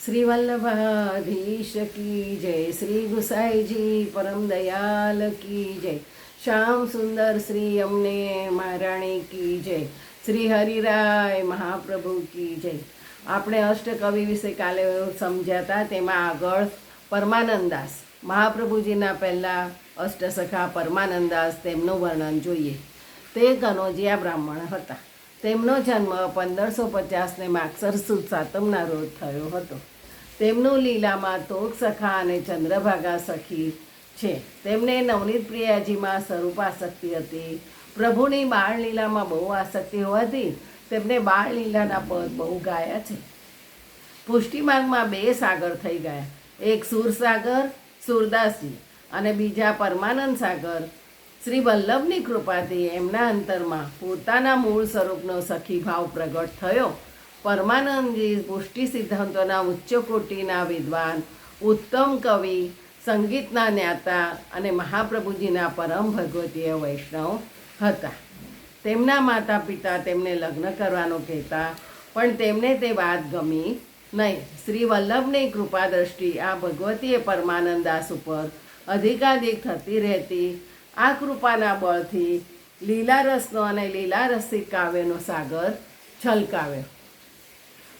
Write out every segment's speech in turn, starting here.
श्री वल्लभाधीश की जय, श्री गुसाई जी परम दयाल की जय, श्याम सुंदर श्री अમને महाराणी की जय, श्री हरिराय महाप्रभु की जय। આપણે અષ્ટકવિ વિશે કાલે સમજ્યા હતા, તેમાં આગળ પરમાનંદાસ મહાપ્રભુજીના પહેલાં અષ્ટસખા પરમાનંદાસ તેમનું વર્ણન જોઈએ। તે કનોજિયા બ્રાહ્મણ હતા। તેમનો જન્મ 1550 માગસર સુદ સાતમના રોજ થયો હતો। તેમનું લીલામાં તોક સખા અને ચંદ્રભાગા સખી છે। તેમને નવનીત પ્રિયાજીમાં સ્વરૂપ આસક્તિ હતી। પ્રભુની બાળલીલામાં બહુ આસક્તિ હોવાથી તેમને બાળલીલાના પદ બહુ ગાયા છે। પુષ્ટિમાર્ગમાં બે સાગર થઈ ગયા, એક સુરસાગર સુરદાસજી અને બીજા પરમાનંદ સાગર। શ્રી વલ્લભની કૃપાથી એમના અંતરમાં પોતાના મૂળ સ્વરૂપનો સખી ભાવ પ્રગટ થયો। પરમાનંદજી પુષ્ટિ સિદ્ધાંતોના ઉચ્ચ કોટીના વિદ્વાન, ઉત્તમ કવિ, સંગીતના જ્ઞાતા અને મહાપ્રભુજીના પરમ ભગવતીય વૈષ્ણવ હતા। તેમના માતા પિતા તેમને લગ્ન કરવાનું કહેતા, પણ તેમને તે વાત ગમી નહીં। શ્રી વલ્લભની કૃપા દ્રષ્ટિ આ ભગવતીય પરમાનંદાસ ઉપર અધિકાધિક થતી રહેતી। આ કૃપાના બળથી લીલારસનો અને લીલારસિક કાવ્યનો સાગર છલકાવ્યો।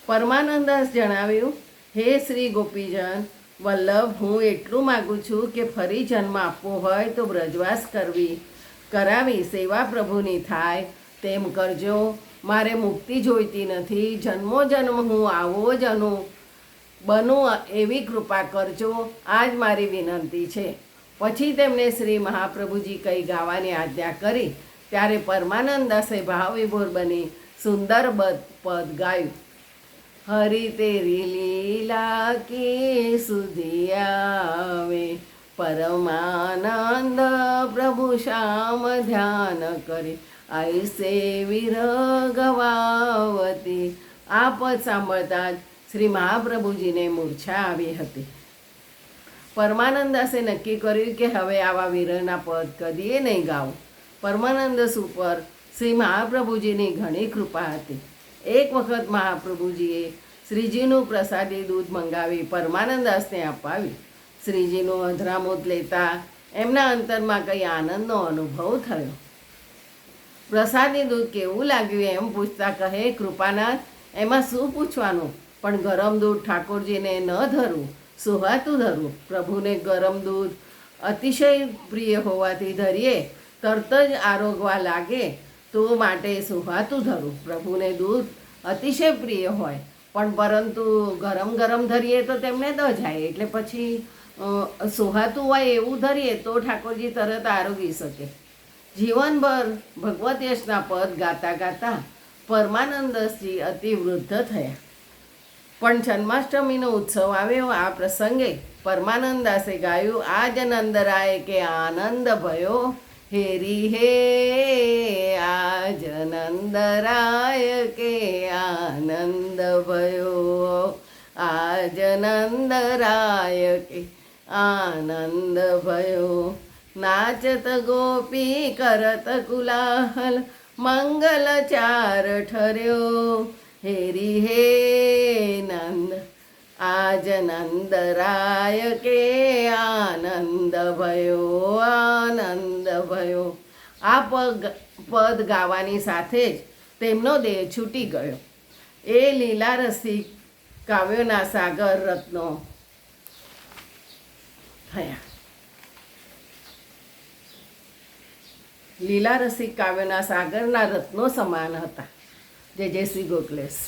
પરમાનંદાસ જણાવ્યું, હે શ્રી ગોપીજન વલ્લભ, હું એટલું માગું છું કે ફરી જન્મ આપવો હોય તો બ્રજવાસ કરાવી સેવા પ્રભુની થાય તેમ કરજો। મારે મુક્તિ જોઈતી નથી, જન્મો જન્મ હું આવો જ બનું એવી કૃપા કરજો, આ જ મારી વિનંતી છે। પછી તેમણે શ્રી મહાપ્રભુજી કંઈ ગાવાની આજ્ઞા કરી, ત્યારે પરમાનંદાસે ભાવવિભોર બની સુંદર પદ ગાયું। હરિ તેરી લીલા કે સુધી આવે, પરમાનંદ પ્રભુ શ્યામ ધ્યાન કરે, આઈસે વિરગવાવતી। આ પદ સાંભળતા જ શ્રી મહાપ્રભુજીને મૂર્છા આવી હતી। પરમાનંદાસે નક્કી કર્યું કે હવે આવા વિરહના પદ કદીએ નહીં ગાવું। પરમાનંદાસ ઉપર શ્રી મહાપ્રભુજીની ઘણી કૃપા હતી। એક વખત મહાપ્રભુજીએ શ્રીજીનું પ્રસાદી દૂધ મંગાવી પરમાનંદાસને અપાવ્યું। શ્રીજીનું અધરામૃત લેતા એમના અંતરમાં કંઈ આનંદનો અનુભવ થયો। પ્રસાદી દૂધ કેવું લાગ્યું એમ પૂછતા કહે, કૃપાનાથ, એમાં શું પૂછવાનું, પણ ગરમ દૂધ ઠાકોરજીને ન ધરવું, સુહાતું ધરવું। પ્રભુને ગરમ દૂધ અતિશય પ્રિય હોવાથી ધરીએ તરત જ આરોગવા લાગે, તો માટે સુહાતું ધરવું। પ્રભુને દૂધ અતિશય પ્રિય હોય, પણ પરંતુ ગરમ ધરીએ તો તેમને ન જાય, એટલે પછી સુહાતું હોય એવું ધરીએ તો ઠાકોરજી તરત આરોગી શકે। જીવનભર ભગવત યશના પદ ગાતા ગાતા પરમાનંદજી અતિ વૃદ્ધ થયા। પણ જન્માષ્ટમીનો ઉત્સવ આવ્યો। આ પ્રસંગે પરમાનંદાસે ગાયું, આજ નંદરાય કે આનંદ ભયો, હેરી હે આજ નંદરાય કે આનંદ ભયો, આજ નંદરાય કે આનંદ ભયો। નાચત ગોપી કરત કુલાહલ, મંગલ ચાર ઠર્યો, હેરી હે નંદ આજ નંદરાય કે આનંદ ભયો, આનંદ ભયો। આ પદ ગાવાની સાથે જ તેમનો દેહ છૂટી ગયો। એ લીલારસિક કાવ્યોના સાગર રત્નો થયા। લીલારસિક કાવ્યોના સાગરના રત્નો સમાન હતા। જય જય શ્રી ગોકલેશ।